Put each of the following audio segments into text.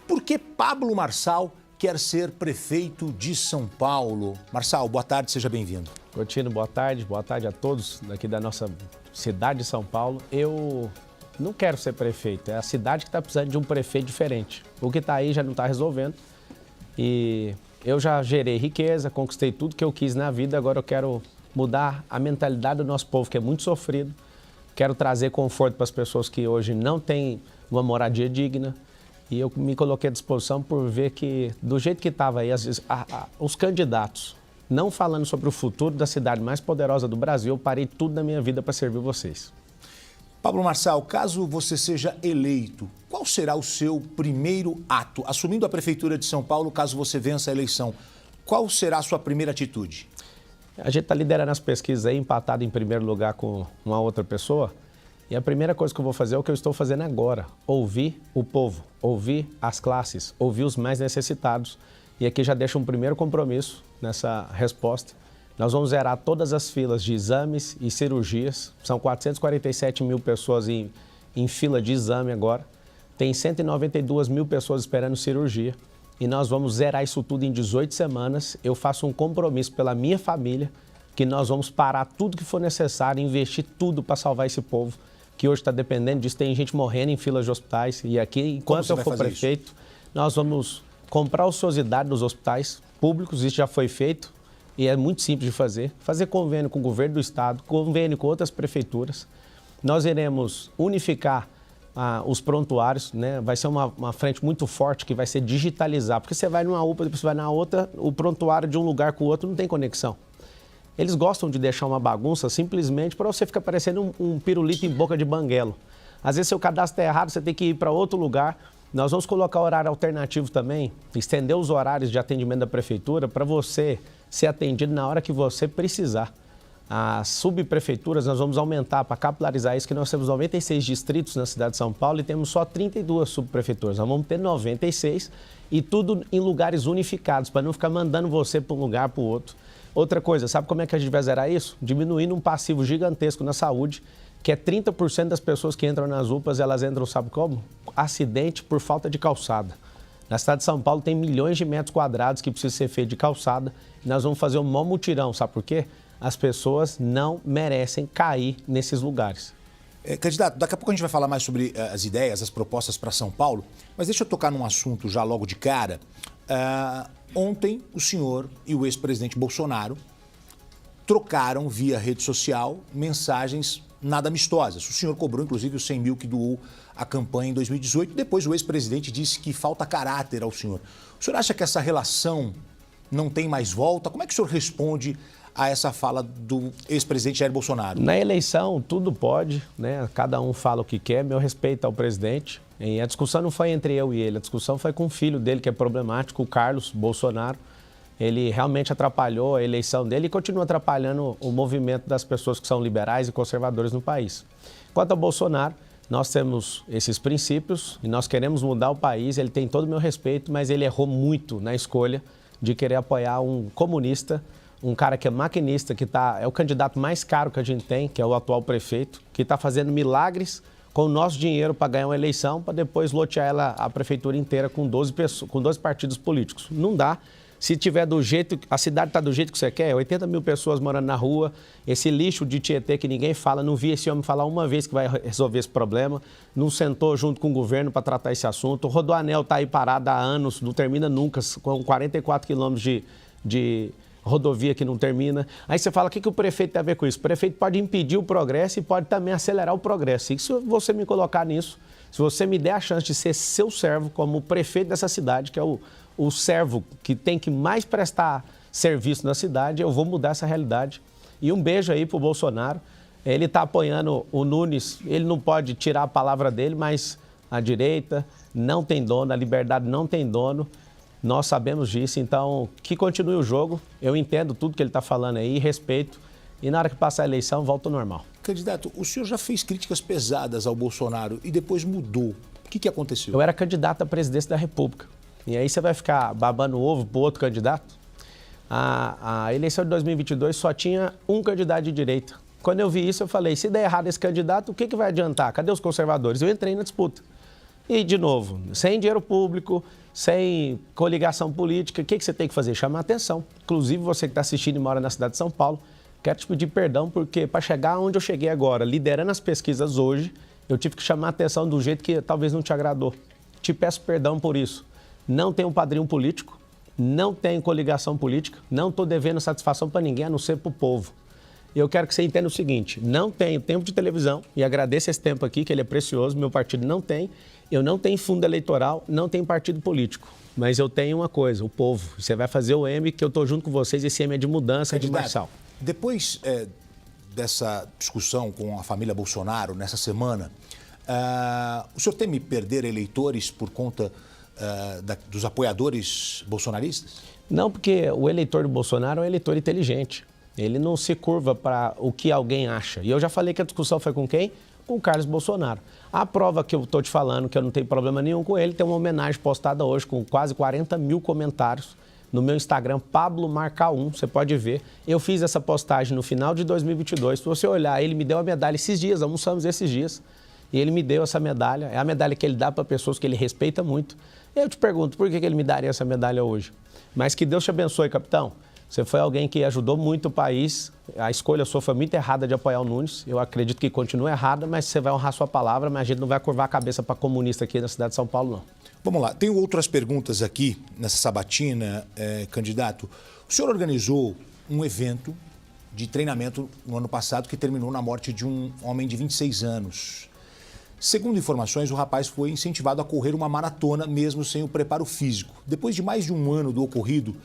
Por que Pablo Marçal quer ser prefeito de São Paulo? Marçal, boa tarde, seja bem-vindo. Coutinho, boa tarde a todos daqui da nossa cidade de São Paulo. Eu não quero ser prefeito, é a cidade que está precisando de um prefeito diferente. O que está aí já não está resolvendo e eu já gerei riqueza, conquistei tudo que eu quis na vida, agora eu quero mudar a mentalidade do nosso povo, que é muito sofrido. Quero trazer conforto para as pessoas que hoje não têm uma moradia digna. E eu me coloquei à disposição por ver que, do jeito que estava aí, os candidatos, não falando sobre o futuro da cidade mais poderosa do Brasil, eu parei tudo na minha vida para servir vocês. Pablo Marçal, caso você seja eleito, qual será o seu primeiro ato? Assumindo a Prefeitura de São Paulo, caso você vença a eleição, qual será a sua primeira atitude? A gente está liderando as pesquisas aí, empatado em primeiro lugar com uma outra pessoa. E a primeira coisa que eu vou fazer é o que eu estou fazendo agora, ouvir o povo, ouvir as classes, ouvir os mais necessitados. E aqui já deixo um primeiro compromisso nessa resposta. Nós vamos zerar todas as filas de exames e cirurgias. São 447 mil pessoas em fila de exame agora. Tem 192 mil pessoas esperando cirurgia. E nós vamos zerar isso tudo em 18 semanas. Eu faço um compromisso pela minha família que nós vamos parar tudo que for necessário, investir tudo para salvar esse povo que hoje está dependendo disso. Tem gente morrendo em filas de hospitais. E aqui, enquanto eu for prefeito, nós vamos comprar ociosidade nos hospitais públicos. Isso já foi feito e é muito simples de fazer. Fazer convênio com o governo do estado, convênio com outras prefeituras. Nós iremos unificar os prontuários, né? Vai ser uma frente muito forte que vai ser digitalizar. Porque você vai numa UPA, depois você vai na outra, o prontuário de um lugar com o outro não tem conexão. Eles gostam de deixar uma bagunça simplesmente para você ficar parecendo um pirulito em boca de banguelo. Às vezes, seu cadastro está errado, você tem que ir para outro lugar. Nós vamos colocar horário alternativo também, estender os horários de atendimento da prefeitura para você ser atendido na hora que você precisar. As subprefeituras nós vamos aumentar para capilarizar isso, que nós temos 96 distritos na cidade de São Paulo e temos só 32 subprefeituras. Nós vamos ter 96 e tudo em lugares unificados, para não ficar mandando você para um lugar para o outro. Outra coisa, sabe como é que a gente vai zerar isso? Diminuindo um passivo gigantesco na saúde, que é 30% das pessoas que entram nas UPAs, elas entram, sabe como? Acidente por falta de calçada. Na cidade de São Paulo tem milhões de metros quadrados que precisam ser feitos de calçada e nós vamos fazer um maior mutirão, sabe por quê? As pessoas não merecem cair nesses lugares. Candidato, daqui a pouco a gente vai falar mais sobre as ideias, as propostas para São Paulo, mas deixa eu tocar num assunto já logo de cara. Ontem, o senhor e o ex-presidente Bolsonaro trocaram via rede social mensagens nada amistosas. O senhor cobrou, inclusive, os 100 mil que doou à campanha em 2018. Depois, o ex-presidente disse que falta caráter ao senhor. O senhor acha que essa relação não tem mais volta? Como é que o senhor responde a essa fala do ex-presidente Jair Bolsonaro? Na eleição, tudo pode, né? Cada um fala o que quer, meu respeito ao presidente. E a discussão não foi entre eu e ele, a discussão foi com o filho dele, que é problemático, o Carlos Bolsonaro. Ele realmente atrapalhou a eleição dele e continua atrapalhando o movimento das pessoas que são liberais e conservadores no país. Quanto ao Bolsonaro, nós temos esses princípios e nós queremos mudar o país, ele tem todo o meu respeito, mas ele errou muito na escolha de querer apoiar um comunista, um cara que é maquinista, que é o candidato mais caro que a gente tem, que é o atual prefeito, que está fazendo milagres com o nosso dinheiro para ganhar uma eleição, para depois lotear a prefeitura inteira com 12 partidos políticos. Não dá. Se tiver do jeito, a cidade está do jeito que você quer, 80 mil pessoas morando na rua, esse lixo de Tietê que ninguém fala, não vi esse homem falar uma vez que vai resolver esse problema, não sentou junto com o governo para tratar esse assunto. O Rodoanel está aí parado há anos, não termina nunca, com 44 quilômetros de rodovia que não termina. Aí você fala, o que o prefeito tem a ver com isso? O prefeito pode impedir o progresso e pode também acelerar o progresso. E se você me colocar nisso, se você me der a chance de ser seu servo como prefeito dessa cidade, que é o servo que tem que mais prestar serviço na cidade, eu vou mudar essa realidade. E um beijo aí pro Bolsonaro. Ele está apoiando o Nunes, ele não pode tirar a palavra dele, mas a direita não tem dono, a liberdade não tem dono. Nós sabemos disso, então que continue o jogo. Eu entendo tudo que ele está falando aí, respeito. E na hora que passar a eleição, volta ao normal. Candidato, o senhor já fez críticas pesadas ao Bolsonaro e depois mudou. O que aconteceu? Eu era candidato à presidência da República. E aí você vai ficar babando ovo para o outro candidato? A eleição de 2022 só tinha um candidato de direita. Quando eu vi isso, eu falei, se der errado esse candidato, o que vai adiantar? Cadê os conservadores? Eu entrei na disputa. E, de novo, sem dinheiro público, sem coligação política, o que você tem que fazer? Chamar atenção. Inclusive, você que está assistindo e mora na cidade de São Paulo, quero te pedir perdão, porque para chegar onde eu cheguei agora, liderando as pesquisas hoje, eu tive que chamar atenção do jeito que talvez não te agradou. Te peço perdão por isso. Não tenho padrinho político, não tenho coligação política, não estou devendo satisfação para ninguém, a não ser para o povo. Eu quero que você entenda o seguinte, não tenho tempo de televisão, e agradeço esse tempo aqui, que ele é precioso, meu partido não tem. Eu não tenho fundo eleitoral, não tenho partido político, mas eu tenho uma coisa, o povo. Você vai fazer o M, que eu estou junto com vocês, esse M é de mudança, de Marçal. Depois dessa discussão com a família Bolsonaro, nessa semana, o senhor teme perder eleitores por conta dos apoiadores bolsonaristas? Não, porque o eleitor do Bolsonaro é um eleitor inteligente. Ele não se curva para o que alguém acha. E eu já falei que a discussão foi com quem? Com o Carlos Bolsonaro. A prova que eu estou te falando, que eu não tenho problema nenhum com ele, tem uma homenagem postada hoje com quase 40 mil comentários no meu Instagram, Pablo Marcal 1, você pode ver. Eu fiz essa postagem no final de 2022. Se você olhar, ele me deu a medalha esses dias, almoçamos esses dias, e ele me deu essa medalha. É a medalha que ele dá para pessoas que ele respeita muito. Eu te pergunto, por que ele me daria essa medalha hoje? Mas que Deus te abençoe, capitão. Você foi alguém que ajudou muito o país. A escolha sua foi muito errada de apoiar o Nunes. Eu acredito que continua errada, mas você vai honrar sua palavra, mas a gente não vai curvar a cabeça para comunista aqui na cidade de São Paulo, não. Vamos lá. Tenho outras perguntas aqui nessa sabatina, candidato. O senhor organizou um evento de treinamento no ano passado que terminou na morte de um homem de 26 anos. Segundo informações, o rapaz foi incentivado a correr uma maratona mesmo sem o preparo físico. Depois de mais de um ano do ocorrido,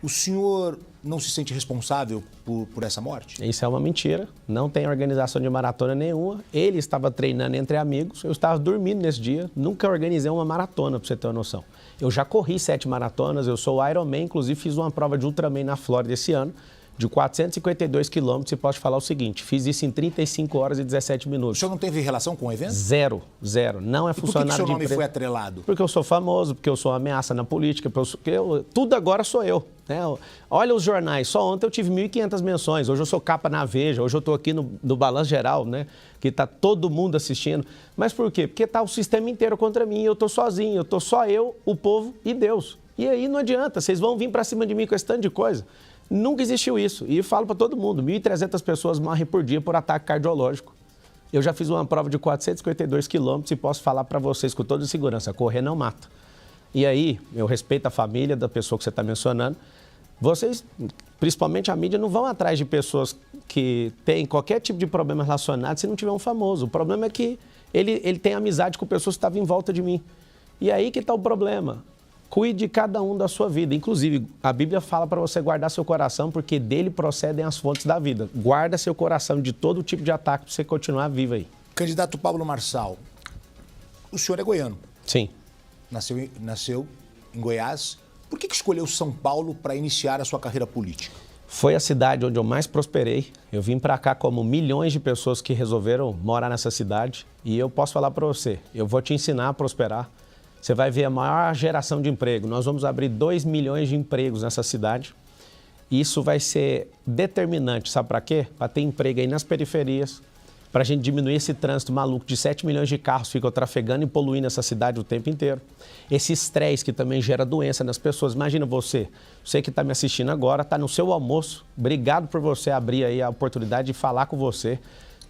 o senhor não se sente responsável por essa morte? Isso é uma mentira. Não tem organização de maratona nenhuma. Ele estava treinando entre amigos. Eu estava dormindo nesse dia. Nunca organizei uma maratona, para você ter uma noção. Eu já corri 7 maratonas. Eu sou Ironman. Inclusive, fiz uma prova de Ultraman na Flórida esse ano, de 452 quilômetros. E posso te falar o seguinte, fiz isso em 35 horas e 17 minutos. O senhor não teve relação com o evento? Zero. Não é funcionário de empresa. Por que o seu nome foi atrelado? Porque eu sou famoso, porque eu sou uma ameaça na política, tudo agora sou eu. Né? Olha os jornais, só ontem eu tive 1.500 menções, hoje eu sou capa na Veja, hoje eu estou aqui no Balanço Geral, né? Que está todo mundo assistindo. Mas por quê? Porque está o sistema inteiro contra mim, eu estou sozinho, eu estou só eu, o povo e Deus. E aí não adianta, vocês vão vir para cima de mim com esse tanto de coisa. Nunca existiu isso. E eu falo para todo mundo, 1.300 pessoas morrem por dia por ataque cardiológico. Eu já fiz uma prova de 452 quilômetros e posso falar para vocês com toda segurança, correr não mata. E aí, eu respeito a família da pessoa que você está mencionando. Vocês, principalmente a mídia, não vão atrás de pessoas que têm qualquer tipo de problema relacionado se não tiver um famoso. O problema é que ele tem amizade com pessoas que estavam em volta de mim. E aí que está o problema. Cuide de cada um da sua vida. Inclusive, a Bíblia fala para você guardar seu coração, porque dele procedem as fontes da vida. Guarda seu coração de todo tipo de ataque para você continuar vivo aí. Candidato Pablo Marçal, o senhor é goiano. Sim. Nasceu em Goiás. Por que escolheu São Paulo para iniciar a sua carreira política? Foi a cidade onde eu mais prosperei. Eu vim para cá como milhões de pessoas que resolveram morar nessa cidade. E eu posso falar para você, eu vou te ensinar a prosperar. Você vai ver a maior geração de emprego. Nós vamos abrir 2 milhões de empregos nessa cidade. Isso vai ser determinante, sabe para quê? Para ter emprego aí nas periferias, para a gente diminuir esse trânsito maluco de 7 milhões de carros ficam trafegando e poluindo essa cidade o tempo inteiro. Esse estresse que também gera doença nas pessoas. Imagina você que está me assistindo agora, está no seu almoço. Obrigado por você abrir aí a oportunidade de falar com você.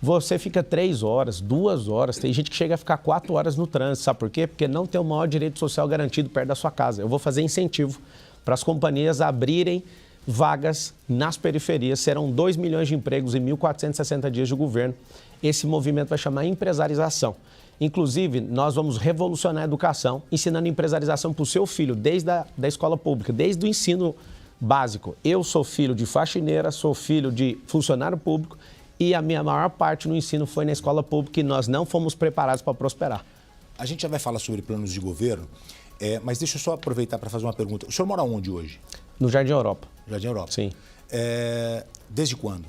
Você fica 3 horas, 2 horas, tem gente que chega a ficar 4 horas no trânsito, sabe por quê? Porque não tem o maior direito social garantido perto da sua casa. Eu vou fazer incentivo para as companhias abrirem vagas nas periferias, serão 2 milhões de empregos em 1.460 dias de governo. Esse movimento vai chamar empresarização. Inclusive, nós vamos revolucionar a educação, ensinando empresarização para o seu filho, desde a escola pública, desde o ensino básico. Eu sou filho de faxineira, sou filho de funcionário público, e a minha maior parte no ensino foi na escola pública e nós não fomos preparados para prosperar. A gente já vai falar sobre planos de governo, mas deixa eu só aproveitar para fazer uma pergunta. O senhor mora onde hoje? No Jardim Europa. Jardim Europa? Sim. Desde quando?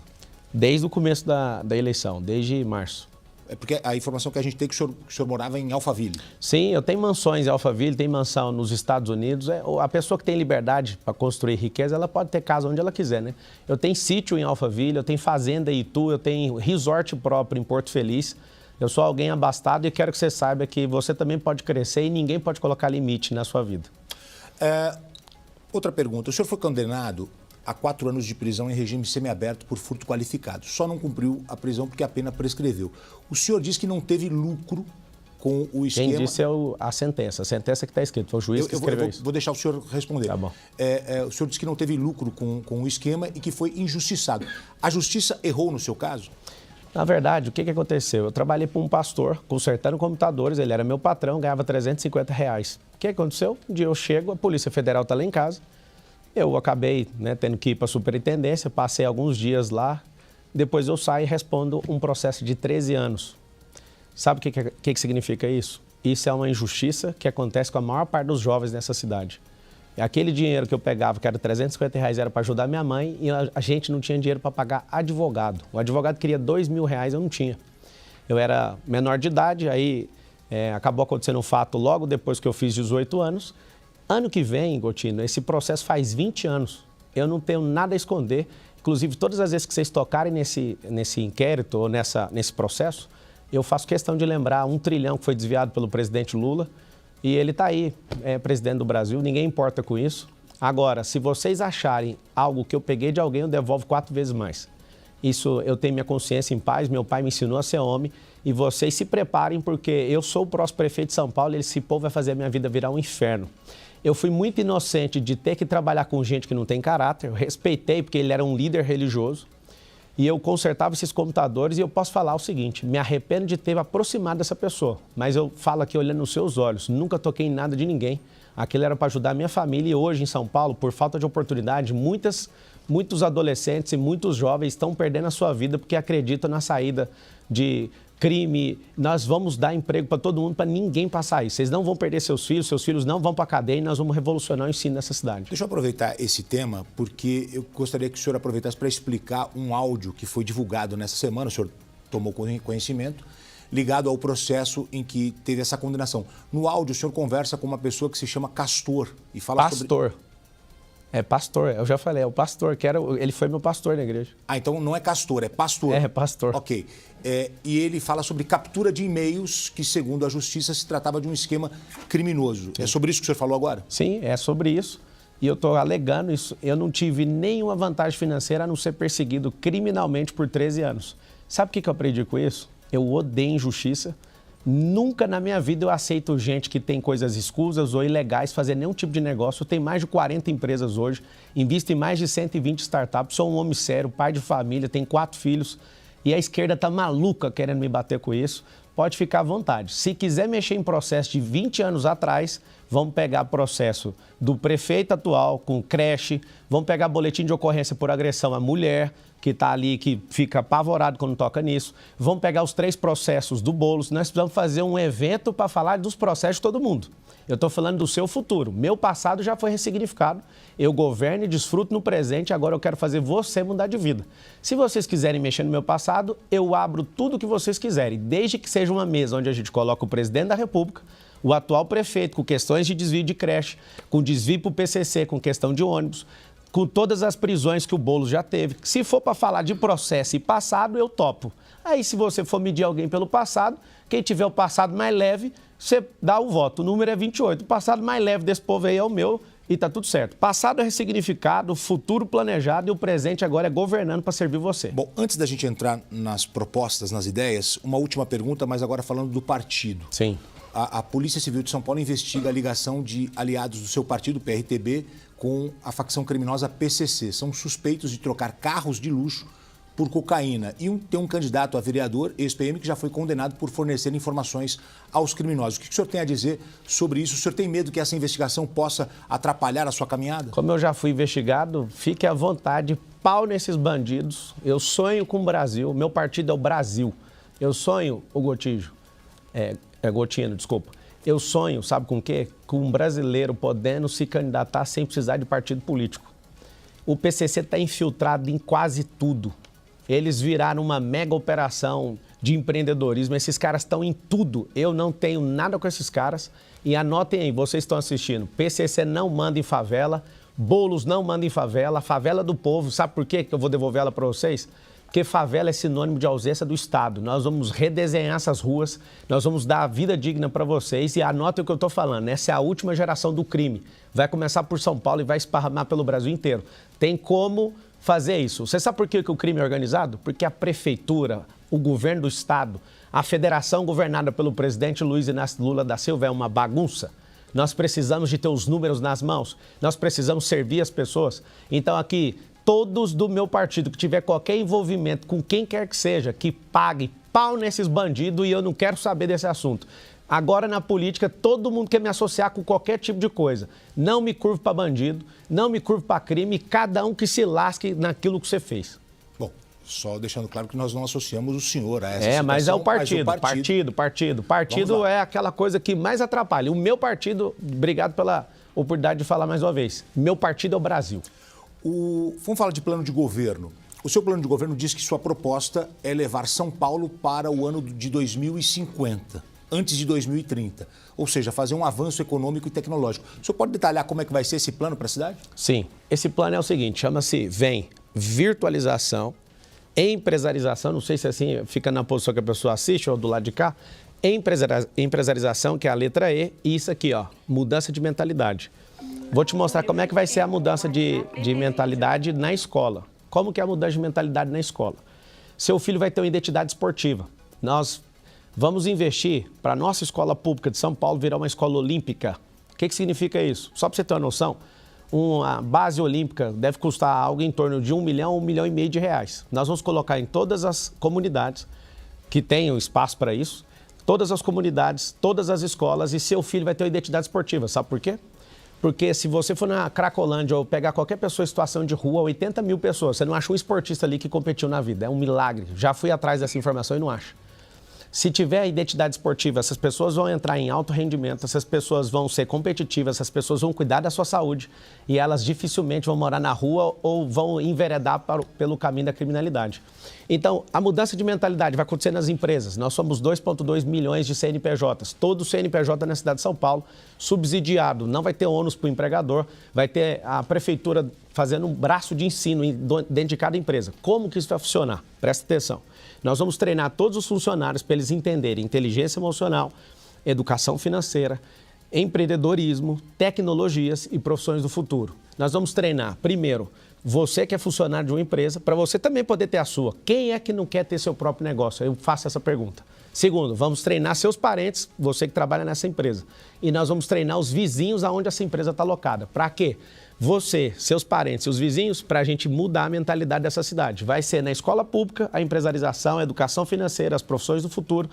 Desde o começo da eleição, desde março. É porque a informação que a gente tem é que o senhor morava em Alphaville. Sim, eu tenho mansões em Alphaville, tenho mansão nos Estados Unidos. A pessoa que tem liberdade para construir riqueza, ela pode ter casa onde ela quiser, né? Eu tenho sítio em Alphaville, eu tenho fazenda em Itu, eu tenho resort próprio em Porto Feliz. Eu sou alguém abastado e quero que você saiba que você também pode crescer e ninguém pode colocar limite na sua vida. Outra pergunta. O senhor foi condenado a 4 anos de prisão em regime semiaberto por furto qualificado. Só não cumpriu a prisão porque a pena prescreveu. O senhor disse que não teve lucro com o esquema... Quem disse é a sentença que está escrito, foi o juiz que escreveu isso. Vou deixar o senhor responder. Tá bom. O senhor disse que não teve lucro com o esquema e que foi injustiçado. A justiça errou no seu caso? Na verdade, o que aconteceu? Eu trabalhei para um pastor, consertando computadores, ele era meu patrão, ganhava R$350. O que aconteceu? Um dia eu chego, a Polícia Federal está lá em casa, eu acabei tendo que ir para a superintendência, passei alguns dias lá, depois eu saio e respondo um processo de 13 anos. Sabe o que significa isso? Isso é uma injustiça que acontece com a maior parte dos jovens nessa cidade. Aquele dinheiro que eu pegava, que era R$350, era para ajudar minha mãe e a gente não tinha dinheiro para pagar advogado. O advogado queria R$2.000, eu não tinha. Eu era menor de idade, aí acabou acontecendo um fato logo depois que eu fiz 18 anos. Ano que vem, Gotino, esse processo faz 20 anos. Eu não tenho nada a esconder. Inclusive, todas as vezes que vocês tocarem nesse inquérito ou nesse processo, eu faço questão de lembrar 1 trilhão que foi desviado pelo presidente Lula. E ele está aí, presidente do Brasil, ninguém importa com isso. Agora, se vocês acharem algo que eu peguei de alguém, eu devolvo 4 vezes mais. Isso, eu tenho minha consciência em paz, meu pai me ensinou a ser homem. E vocês se preparem, porque eu sou o próximo prefeito de São Paulo e esse povo vai fazer a minha vida virar um inferno. Eu fui muito inocente de ter que trabalhar com gente que não tem caráter. Eu respeitei, porque ele era um líder religioso. E eu consertava esses computadores e eu posso falar o seguinte, me arrependo de ter aproximado dessa pessoa, mas eu falo aqui olhando nos seus olhos, nunca toquei em nada de ninguém. Aquilo era para ajudar a minha família e hoje em São Paulo, por falta de oportunidade, muitos adolescentes e muitos jovens estão perdendo a sua vida porque acreditam na saída de crime. Nós vamos dar emprego para todo mundo, para ninguém passar isso. Vocês não vão perder seus filhos não vão para a cadeia e nós vamos revolucionar o ensino nessa cidade. Deixa eu aproveitar esse tema, porque eu gostaria que o senhor aproveitasse para explicar um áudio que foi divulgado nessa semana, o senhor tomou conhecimento, ligado ao processo em que teve essa condenação. No áudio, o senhor conversa com uma pessoa que se chama Castor e fala sobre... É pastor, eu já falei, é o pastor, ele foi meu pastor na igreja. Ah, então não é Castor, é pastor. É pastor. Ok. E ele fala sobre captura de e-mails que, segundo a justiça, se tratava de um esquema criminoso. Sim. É sobre isso que o senhor falou agora? Sim, é sobre isso. E eu estou alegando isso. Eu não tive nenhuma vantagem financeira a não ser perseguido criminalmente por 13 anos. Sabe o que eu aprendi com isso? Eu odeio injustiça. Nunca na minha vida eu aceito gente que tem coisas escusas ou ilegais fazer nenhum tipo de negócio. Eu tenho mais de 40 empresas hoje, invisto em mais de 120 startups, sou um homem sério, pai de família, tenho 4 filhos e a esquerda está maluca querendo me bater com isso. Pode ficar à vontade. Se quiser mexer em processo de 20 anos atrás, vamos pegar processo do prefeito atual com creche, vamos pegar boletim de ocorrência por agressão à mulher, que está ali, que fica apavorado quando toca nisso. Vamos pegar os 3 processos do Boulos. Nós precisamos fazer um evento para falar dos processos de todo mundo. Eu estou falando do seu futuro. Meu passado já foi ressignificado. Eu governo e desfruto no presente. Agora eu quero fazer você mudar de vida. Se vocês quiserem mexer no meu passado, eu abro tudo o que vocês quiserem. Desde que seja uma mesa onde a gente coloca o presidente da República, o atual prefeito com questões de desvio de creche, com desvio para o PCC, com questão de ônibus, com todas as prisões que o Boulos já teve. Se for para falar de processo e passado, eu topo. Aí, se você for medir alguém pelo passado, quem tiver o passado mais leve, você dá o voto. O número é 28. O passado mais leve desse povo aí é o meu e tá tudo certo. Passado é ressignificado, futuro planejado e o presente agora é governando para servir você. Bom, antes da gente entrar nas propostas, nas ideias, uma última pergunta, mas agora falando do partido. Sim. A Polícia Civil de São Paulo investiga a ligação de aliados do seu partido, PRTB, com a facção criminosa PCC. São suspeitos de trocar carros de luxo por cocaína. E tem um candidato a vereador, ex-PM, que já foi condenado por fornecer informações aos criminosos. O que o senhor tem a dizer sobre isso? O senhor tem medo que essa investigação possa atrapalhar a sua caminhada? Como eu já fui investigado, fique à vontade, pau nesses bandidos. Eu sonho com o Brasil, meu partido é o Brasil. Eu sonho, o Gotino, desculpa. Eu sonho, sabe com o quê? Com um brasileiro podendo se candidatar sem precisar de partido político. O PCC está infiltrado em quase tudo. Eles viraram uma mega operação de empreendedorismo. Esses caras estão em tudo. Eu não tenho nada com esses caras. E anotem aí, vocês estão assistindo. PCC não manda em favela. Boulos não manda em favela. A favela do povo, sabe por quê que eu vou devolver ela para vocês? porque favela é sinônimo de ausência do Estado. Nós vamos redesenhar essas ruas, nós vamos dar a vida digna para vocês e anotem o que eu estou falando, essa é a última geração do crime. Vai começar por São Paulo e vai esparramar pelo Brasil inteiro. Tem como fazer isso. Você sabe por que o crime é organizado? Porque a prefeitura, o governo do Estado, a federação governada pelo presidente Luiz Inácio Lula da Silva é uma bagunça. Nós precisamos de ter os números nas mãos, nós precisamos servir as pessoas. Então aqui, todos do meu partido que tiver qualquer envolvimento com quem quer que seja, que pague pau nesses bandidos e eu não quero saber desse assunto. Agora na política, todo mundo quer me associar com qualquer tipo de coisa. Não me curvo para bandido, não me curvo para crime, cada um que se lasque naquilo que você fez. Bom, só deixando claro que nós não associamos o senhor a essa situação. Mas é o partido. Partido é aquela coisa que mais atrapalha. O meu partido, obrigado pela oportunidade de falar mais uma vez, meu partido é o Brasil. Vamos falar de plano de governo. O seu plano de governo diz que sua proposta é levar São Paulo para o ano de 2050, antes de 2030. Ou seja, fazer um avanço econômico e tecnológico. O senhor pode detalhar como é que vai ser esse plano para a cidade? Sim. Esse plano é o seguinte, chama-se virtualização, empresarização, não sei se assim fica na posição que a pessoa assiste ou do lado de cá, empresarização, que é a letra E, e isso aqui, ó, mudança de mentalidade. Vou te mostrar como é que vai ser a mudança de mentalidade na escola. Como que é a mudança de mentalidade na escola? Seu filho vai ter uma identidade esportiva. Nós vamos investir para a nossa escola pública de São Paulo virar uma escola olímpica. O que significa isso? Só para você ter uma noção, uma base olímpica deve custar algo em torno de 1 milhão, 1,5 milhão de reais. Nós vamos colocar em todas as comunidades que tenham espaço para isso, todas as comunidades, todas as escolas, e seu filho vai ter uma identidade esportiva. Sabe por quê? Porque se você for na Cracolândia ou pegar qualquer pessoa em situação de rua, 80 mil pessoas, você não acha um esportista ali que competiu na vida. É um milagre. Já fui atrás dessa informação e não acho. Se tiver a identidade esportiva, essas pessoas vão entrar em alto rendimento, essas pessoas vão ser competitivas, essas pessoas vão cuidar da sua saúde e elas dificilmente vão morar na rua ou vão enveredar pelo caminho da criminalidade. Então, a mudança de mentalidade vai acontecer nas empresas. Nós somos 2,2 milhões de CNPJs. Todo CNPJ na cidade de São Paulo, subsidiado. Não vai ter ônus para o empregador, vai ter a prefeitura fazendo um braço de ensino dentro de cada empresa. Como que isso vai funcionar? Presta atenção. Nós vamos treinar todos os funcionários para eles entenderem inteligência emocional, educação financeira, empreendedorismo, tecnologias e profissões do futuro. Nós vamos treinar, primeiro, você que é funcionário de uma empresa, para você também poder ter a sua. Quem é que não quer ter seu próprio negócio? Eu faço essa pergunta. Segundo, vamos treinar seus parentes, você que trabalha nessa empresa. E nós vamos treinar os vizinhos aonde essa empresa está alocada. Para quê? Você, seus parentes e os vizinhos, para a gente mudar a mentalidade dessa cidade. Vai ser na escola pública, a empresarização, a educação financeira, as profissões do futuro.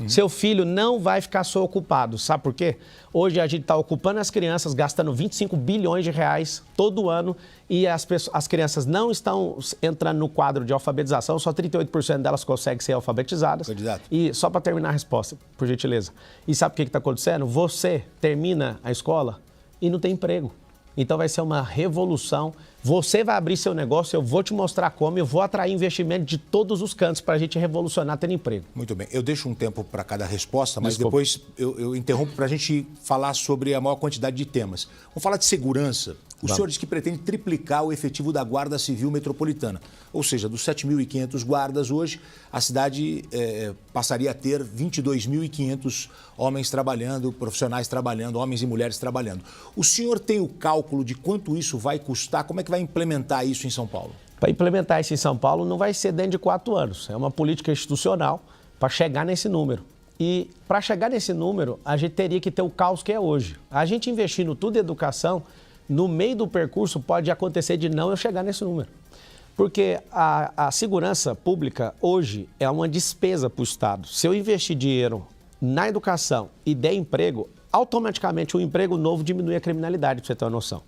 Seu filho não vai ficar só ocupado. Sabe por quê? Hoje a gente está ocupando as crianças, gastando 25 bilhões de reais todo ano e as crianças não estão entrando no quadro de alfabetização, só 38% delas conseguem ser alfabetizadas. Exato. E só para terminar a resposta, por gentileza. E sabe o que está acontecendo? Você termina a escola e não tem emprego. Então vai ser uma revolução. Você vai abrir seu negócio, eu vou te mostrar como, eu vou atrair investimento de todos os cantos para a gente revolucionar ter emprego. Muito bem. Eu deixo um tempo para cada resposta, mas Desculpa. depois eu interrompo para a gente falar sobre a maior quantidade de temas. Vamos falar de segurança. O senhor diz que pretende triplicar o efetivo da Guarda Civil Metropolitana. Ou seja, dos 7.500 guardas hoje, a cidade passaria a ter 22.500 homens trabalhando, profissionais trabalhando, homens e mulheres trabalhando. O senhor tem o cálculo de quanto isso vai custar? Como é que vai implementar isso em São Paulo? Para implementar isso em São Paulo não vai ser dentro de 4 anos. É uma política institucional para chegar nesse número. E para chegar nesse número, a gente teria que ter o caos que é hoje. A gente investindo tudo em educação, no meio do percurso pode acontecer de não eu chegar nesse número. Porque a segurança pública hoje é uma despesa para o Estado. Se eu investir dinheiro na educação e der emprego, automaticamente o emprego novo diminui a criminalidade, para você ter uma noção.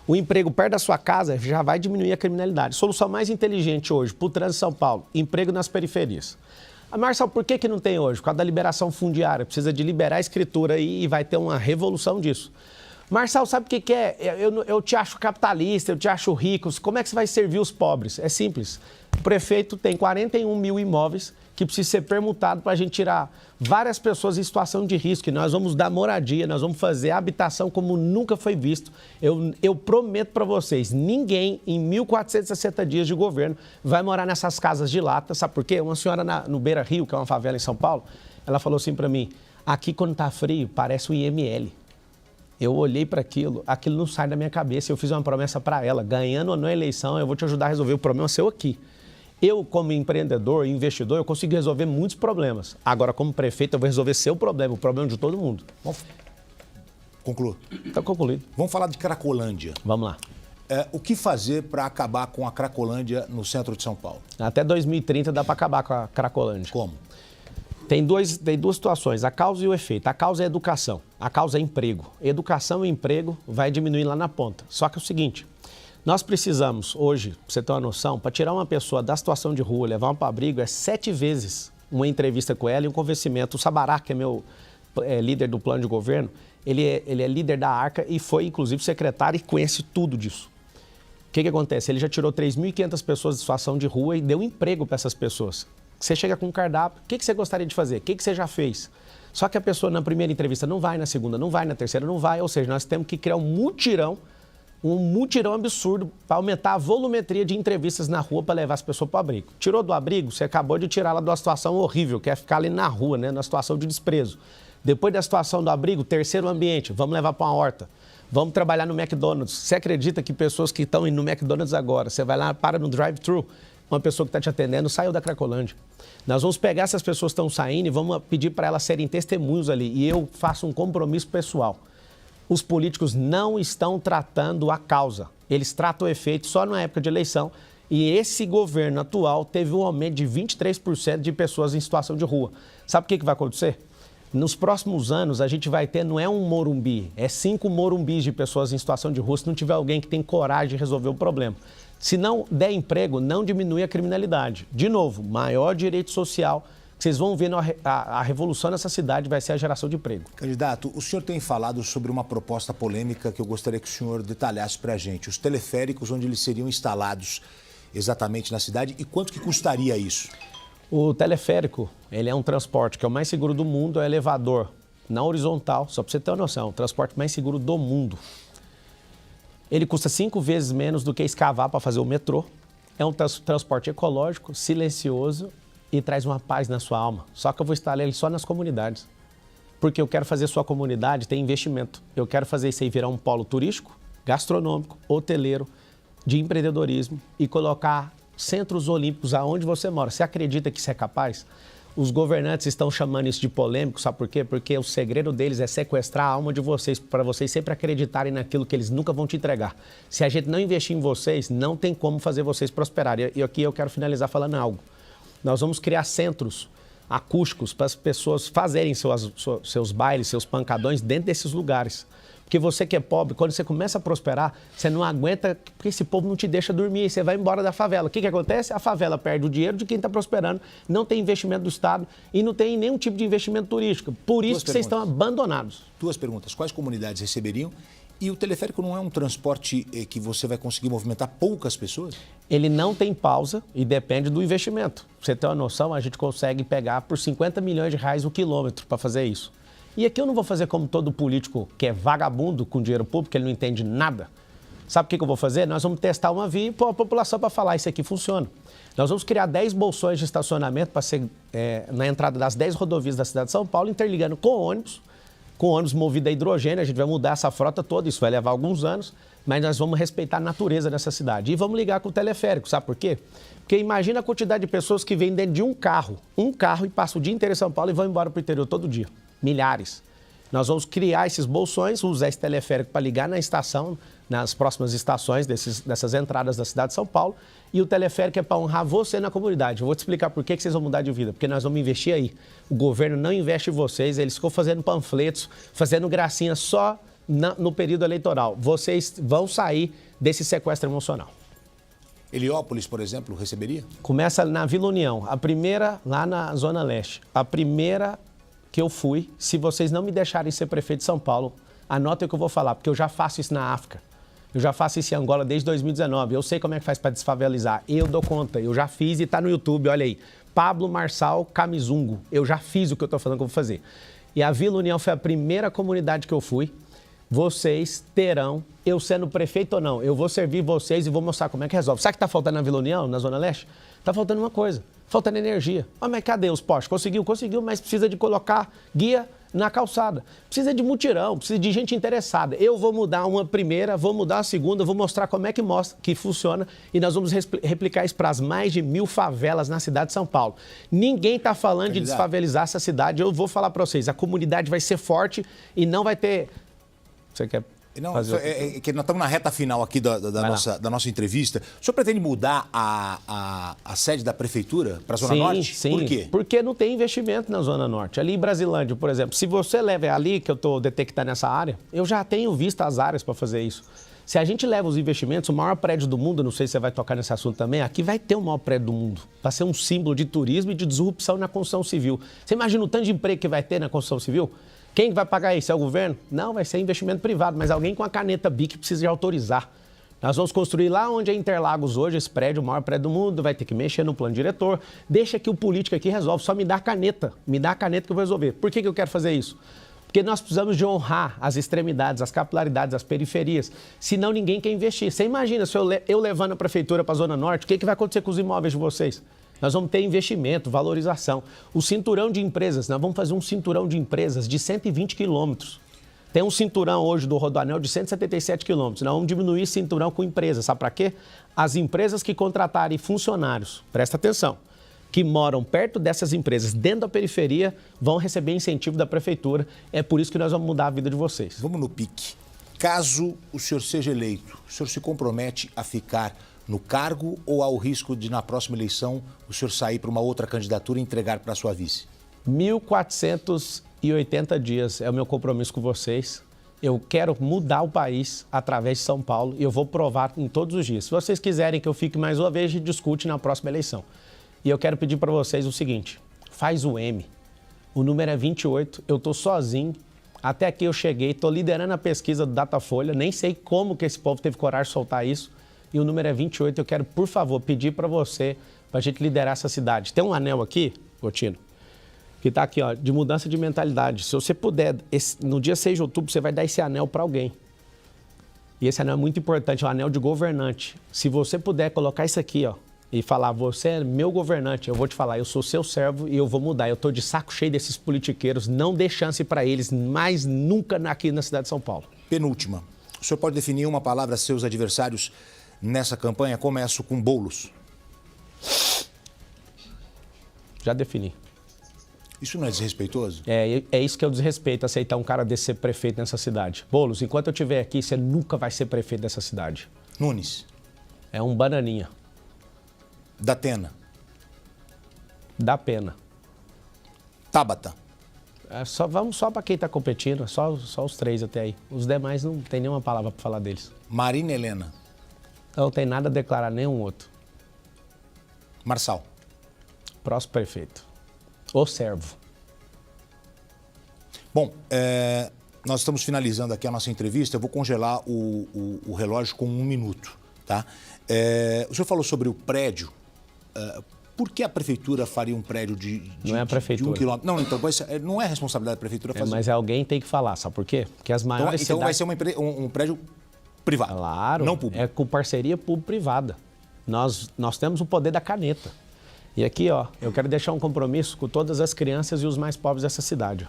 O emprego perto da sua casa já vai diminuir a criminalidade. Solução mais inteligente hoje para o trânsito de São Paulo, emprego nas periferias. Marcelo, por que não tem hoje? Por causa da liberação fundiária. Precisa de liberar a escritura aí e vai ter uma revolução disso. Marcelo, sabe o que é? Eu te acho capitalista, eu te acho rico. Como é que você vai servir os pobres? É simples. O prefeito tem 41 mil imóveis que precisa ser permutado para a gente tirar várias pessoas em situação de risco. E nós vamos dar moradia, nós vamos fazer habitação como nunca foi visto. Eu prometo para vocês, ninguém em 1.460 dias de governo vai morar nessas casas de lata. Sabe por quê? Uma senhora no Beira Rio, que é uma favela em São Paulo, ela falou assim para mim, aqui quando tá frio parece um IML. Eu olhei para aquilo não sai da minha cabeça. Eu fiz uma promessa para ela, ganhando ou não a eleição, eu vou te ajudar a resolver o problema seu aqui. Eu, como empreendedor e investidor, eu consigo resolver muitos problemas. Agora, como prefeito, eu vou resolver seu problema, o problema de todo mundo. Conclua. Está concluído. Vamos falar de Cracolândia. Vamos lá. O que fazer para acabar com a Cracolândia no centro de São Paulo? Até 2030 dá para acabar com a Cracolândia. Como? Tem duas situações, a causa e o efeito. A causa é educação, a causa é emprego. Educação e emprego vai diminuir lá na ponta. Só que é o seguinte, nós precisamos hoje, para você ter uma noção, para tirar uma pessoa da situação de rua, levar para abrigo, é 7 vezes uma entrevista com ela e um convencimento. O Sabará, que é meu líder do plano de governo, ele é líder da Arca e foi, inclusive, secretário e conhece tudo disso. O que acontece? Ele já tirou 3.500 pessoas de situação de rua e deu emprego para essas pessoas. Você chega com um cardápio, o que você gostaria de fazer? O que você já fez? Só que a pessoa na primeira entrevista não vai, na segunda não vai, na terceira não vai. Ou seja, nós temos que criar um mutirão absurdo para aumentar a volumetria de entrevistas na rua para levar as pessoas para o abrigo. Tirou do abrigo, você acabou de tirá-la de uma situação horrível, que é ficar ali na rua, né, na situação de desprezo. Depois da situação do abrigo, terceiro ambiente, vamos levar para uma horta. Vamos trabalhar no McDonald's. Você acredita que pessoas que estão indo no McDonald's agora, você vai lá, para no drive-thru, uma pessoa que está te atendendo saiu da Cracolândia. Nós vamos pegar essas pessoas que estão saindo e vamos pedir para elas serem testemunhos ali. E eu faço um compromisso pessoal. Os políticos não estão tratando a causa. Eles tratam o efeito só na época de eleição. E esse governo atual teve um aumento de 23% de pessoas em situação de rua. Sabe o que vai acontecer? Nos próximos anos, a gente vai ter, não é um Morumbi, é 5 Morumbis de pessoas em situação de rua, se não tiver alguém que tem coragem de resolver o problema. Se não der emprego, não diminui a criminalidade. De novo, maior direito social. Vocês vão ver a revolução nessa cidade vai ser a geração de emprego. Candidato, o senhor tem falado sobre uma proposta polêmica que eu gostaria que o senhor detalhasse para a gente. Os teleféricos, onde eles seriam instalados exatamente na cidade e quanto que custaria isso? O teleférico, ele é um transporte que é o mais seguro do mundo, é elevador na horizontal, só para você ter uma noção, o transporte mais seguro do mundo. Ele custa 5 vezes menos do que escavar para fazer o metrô. É um transporte ecológico, silencioso e traz uma paz na sua alma. Só que eu vou instalar ele só nas comunidades. Porque eu quero fazer sua comunidade ter investimento. Eu quero fazer isso aí virar um polo turístico, gastronômico, hoteleiro, de empreendedorismo e colocar centros olímpicos aonde você mora. Você acredita que isso é capaz? Os governantes estão chamando isso de polêmico, sabe por quê? Porque o segredo deles é sequestrar a alma de vocês, para vocês sempre acreditarem naquilo que eles nunca vão te entregar. Se a gente não investir em vocês, não tem como fazer vocês prosperarem. E aqui eu quero finalizar falando algo. Nós vamos criar centros acústicos para as pessoas fazerem seus bailes, seus pancadões dentro desses lugares. Porque você que é pobre, quando você começa a prosperar, você não aguenta, porque esse povo não te deixa dormir, e você vai embora da favela. O que acontece? A favela perde o dinheiro de quem está prosperando, não tem investimento do Estado e não tem nenhum tipo de investimento turístico. Por isso que vocês estão abandonados. 2 perguntas. Quais comunidades receberiam? E o teleférico não é um transporte que você vai conseguir movimentar poucas pessoas? Ele não tem pausa e depende do investimento. Pra você ter uma noção, a gente consegue pegar por 50 milhões de reais o quilômetro para fazer isso. E aqui eu não vou fazer como todo político que é vagabundo com dinheiro público, que ele não entende nada. Sabe o que eu vou fazer? Nós vamos testar uma via e pôr a população para falar, isso aqui funciona. Nós vamos criar 10 bolsões de estacionamento para ser na entrada das 10 rodovias da cidade de São Paulo, interligando com ônibus movido a hidrogênio. A gente vai mudar essa frota toda, isso vai levar alguns anos, mas nós vamos respeitar a natureza dessa cidade. E vamos ligar com o teleférico, sabe por quê? Porque imagina a quantidade de pessoas que vêm dentro de um carro e passam o dia inteiro em São Paulo e vão embora para o interior todo dia. Milhares. Nós vamos criar esses bolsões, usar esse teleférico para ligar na estação, nas próximas estações dessas entradas da cidade de São Paulo. E o teleférico é para honrar você na comunidade. Eu vou te explicar por que vocês vão mudar de vida. Porque nós vamos investir aí. O governo não investe em vocês, eles ficam fazendo panfletos, fazendo gracinha só no período eleitoral. Vocês vão sair desse sequestro emocional. Heliópolis, por exemplo, receberia? Começa na Vila União, a primeira lá na Zona Leste. A primeira que eu fui, se vocês não me deixarem ser prefeito de São Paulo, anotem o que eu vou falar, porque eu já faço isso na África. Eu já faço isso em Angola desde 2019. Eu sei como é que faz para desfavelizar. Eu dou conta. Eu já fiz e está no YouTube, olha aí. Pablo Marçal Camizungo. Eu já fiz o que eu estou falando que eu vou fazer. E a Vila União foi a primeira comunidade que eu fui. Vocês terão, eu sendo prefeito ou não, eu vou servir vocês e vou mostrar como é que resolve. Sabe o que está faltando na Vila União, na Zona Leste? Está faltando uma coisa, faltando energia. Mas cadê os postes? Conseguiu, mas precisa de colocar guia na calçada. Precisa de mutirão, precisa de gente interessada. Eu vou mudar uma primeira, vou mudar a segunda, vou mostrar como é que funciona e nós vamos replicar isso para as mais de 1000 favelas na cidade de São Paulo. Ninguém está falando de desfavelizar essa cidade. Eu vou falar para vocês, a comunidade vai ser forte e não vai ter... Você quer fazer que nós estamos na reta final aqui da nossa entrevista. O senhor pretende mudar a sede da prefeitura para a Zona Norte? Sim. Por quê? Porque não tem investimento na Zona Norte. Ali em Brasilândia, por exemplo, se você leva ali, que eu estou detectando essa área, eu já tenho visto as áreas para fazer isso. Se a gente leva os investimentos, o maior prédio do mundo, não sei se você vai tocar nesse assunto também, aqui vai ter o maior prédio do mundo. Vai ser um símbolo de turismo e de disrupção na construção civil. Você imagina o tanto de emprego que vai ter na construção civil? Quem vai pagar isso? É o governo? Não, vai ser investimento privado, mas alguém com a caneta BIC precisa de autorizar. Nós vamos construir lá onde é Interlagos hoje, esse prédio, o maior prédio do mundo, vai ter que mexer no plano diretor. Deixa que o político aqui resolve, só me dá a caneta. Me dá a caneta que eu vou resolver. Por que eu quero fazer isso? Porque nós precisamos de honrar as extremidades, as capilaridades, as periferias. Senão ninguém quer investir. Você imagina se eu levando a prefeitura para a Zona Norte, o que vai acontecer com os imóveis de vocês? Nós vamos ter investimento, valorização. O cinturão de empresas, nós vamos fazer um cinturão de empresas de 120 quilômetros. Tem um cinturão hoje do Rodoanel de 177 quilômetros. Nós vamos diminuir esse cinturão com empresas. Sabe para quê? As empresas que contratarem funcionários, presta atenção, que moram perto dessas empresas, dentro da periferia, vão receber incentivo da prefeitura. É por isso que nós vamos mudar a vida de vocês. Vamos no pique. Caso o senhor seja eleito, o senhor se compromete a ficar no cargo ou há o risco de, na próxima eleição, o senhor sair para uma outra candidatura e entregar para a sua vice? 1.480 dias é o meu compromisso com vocês. Eu quero mudar o país através de São Paulo e eu vou provar em todos os dias. Se vocês quiserem que eu fique mais uma vez, a gente discute na próxima eleição. E eu quero pedir para vocês o seguinte, faz o M. O número é 28, eu estou sozinho. Até aqui eu cheguei, estou liderando a pesquisa do Datafolha, nem sei como que esse povo teve coragem de soltar isso. E o número é 28, eu quero, por favor, pedir para você, para a gente liderar essa cidade. Tem um anel aqui, Gotino, que está aqui, ó, de mudança de mentalidade. Se você puder, no dia 6 de outubro, você vai dar esse anel para alguém. E esse anel é muito importante, é um anel de governante. Se você puder colocar isso aqui, ó, e falar, você é meu governante, eu vou te falar, eu sou seu servo e eu vou mudar. Eu estou de saco cheio desses politiqueiros, não dê chance para eles, mais nunca aqui na cidade de São Paulo. Penúltima. O senhor pode definir uma palavra a seus adversários nessa campanha? Começo com Boulos. Já defini. Isso não é desrespeitoso? É isso que é o desrespeito, aceitar um cara desse ser prefeito nessa cidade. Boulos, enquanto eu estiver aqui, você nunca vai ser prefeito dessa cidade. Nunes. É um bananinha. Datena. Dá pena. Tabata. Vamos só para quem está competindo, só os 3 até aí. Os demais não tem nenhuma palavra para falar deles. Marina Helena. Não tem nada a declarar, nenhum outro. Marçal. Próximo prefeito. O servo. Bom, nós estamos finalizando aqui a nossa entrevista. Eu vou congelar o relógio com 1 minuto, tá? O senhor falou sobre o prédio. Por que a prefeitura faria um prédio não é a prefeitura. De 1 quilômetro? Não, então não é responsabilidade da prefeitura fazer. Mas alguém tem que falar, sabe por quê? Porque as maiores então cidades... vai ser um prédio privado, claro, não público. É com parceria público-privada. Nós temos o poder da caneta. E aqui, ó, eu quero deixar um compromisso com todas as crianças e os mais pobres dessa cidade.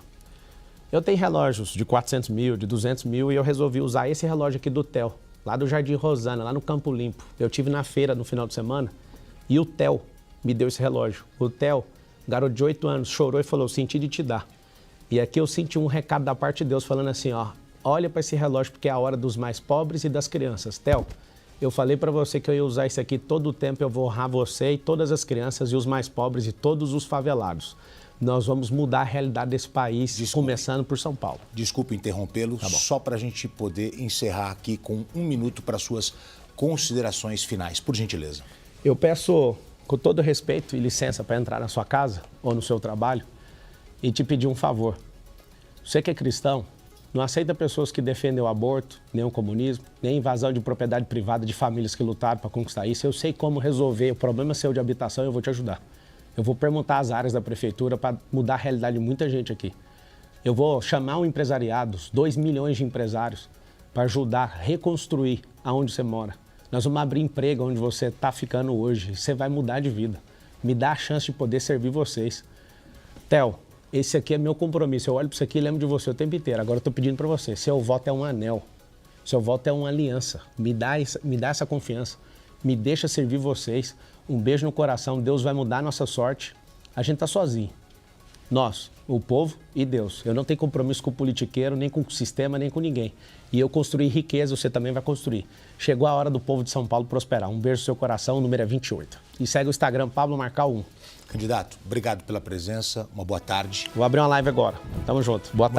Eu tenho relógios de 400 mil, de 200 mil e eu resolvi usar esse relógio aqui do Theo, lá do Jardim Rosana, lá no Campo Limpo. Eu tive na feira no final de semana e o Theo me deu esse relógio. O Theo, garoto de 8 anos, chorou e falou, senti de te dar. E aqui eu senti um recado da parte de Deus falando assim, ó, olha para esse relógio porque é a hora dos mais pobres e das crianças. Theo, eu falei para você que eu ia usar isso aqui todo o tempo, eu vou honrar você e todas as crianças e os mais pobres e todos os favelados. Nós vamos mudar a realidade desse país, começando por São Paulo. Desculpe interrompê-lo, só para a gente poder encerrar aqui com 1 minuto para suas considerações finais, por gentileza. Eu peço, com todo respeito e licença para entrar na sua casa ou no seu trabalho e te pedir um favor. Você que é cristão, Não aceita pessoas que defendem o aborto, nem o comunismo, nem a invasão de propriedade privada de famílias que lutaram para conquistar isso. Eu sei como resolver o problema seu de habitação, eu vou te ajudar. Eu vou permutar as áreas da prefeitura para mudar a realidade de muita gente aqui. Eu vou chamar o empresariado, 2 milhões de empresários, para ajudar a reconstruir aonde você mora. Nós vamos abrir emprego onde você está ficando hoje. Você vai mudar de vida. Me dá a chance de poder servir vocês. Theo, esse aqui é meu compromisso. Eu olho para isso aqui e lembro de você o tempo inteiro. Agora eu estou pedindo para você. Seu voto é um anel. Seu voto é uma aliança. Me dá essa confiança. Me deixa servir vocês. Um beijo no coração. Deus vai mudar a nossa sorte. A gente está sozinho. Nós, o povo e Deus. Eu não tenho compromisso com o politiqueiro, nem com o sistema, nem com ninguém. E eu construí riqueza, você também vai construir. Chegou a hora do povo de São Paulo prosperar. Um beijo no seu coração, o número é 28. E segue o Instagram, Pablo Marcal 1. Candidato, obrigado pela presença, uma boa tarde. Vou abrir uma live agora. Tamo junto. Boa tarde.